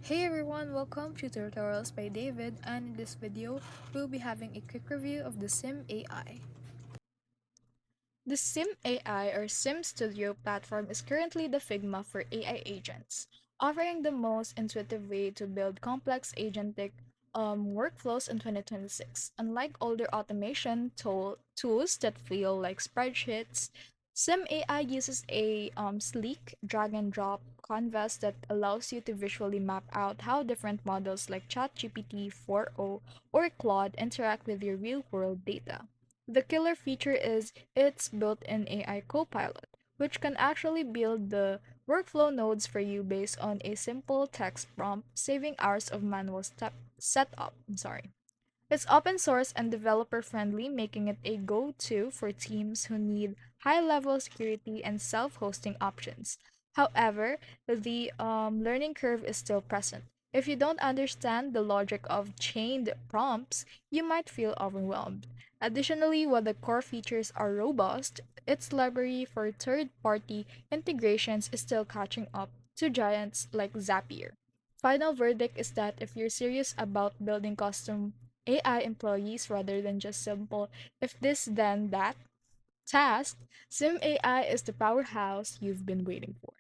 Hey everyone, welcome to Tutorials by David, and in this video, we'll be having a quick review of the SiM AI. The SiM AI or SiM Studio platform is currently the Figma for AI agents, offering the most intuitive way to build complex agentic workflows in 2026. Unlike older automation tools that feel like spreadsheets, SiM AI uses a sleek drag and drop canvas that allows you to visually map out how different models like ChatGPT 4o or Claude interact with your real world data. The killer feature is its built-in AI copilot, which can actually build the workflow nodes for you based on a simple text prompt, saving hours of manual step setup. I'm sorry. It's open source and developer friendly, making it a go to for teams who need high level security and self hosting options. However, the learning curve is still present. If you don't understand the logic of chained prompts, you might feel overwhelmed. Additionally, while the core features are robust, its library for third party integrations is still catching up to giants like Zapier. Final verdict is that if you're serious about building custom AI employees rather than just simple if this then that task, SIM AI is the powerhouse you've been waiting for.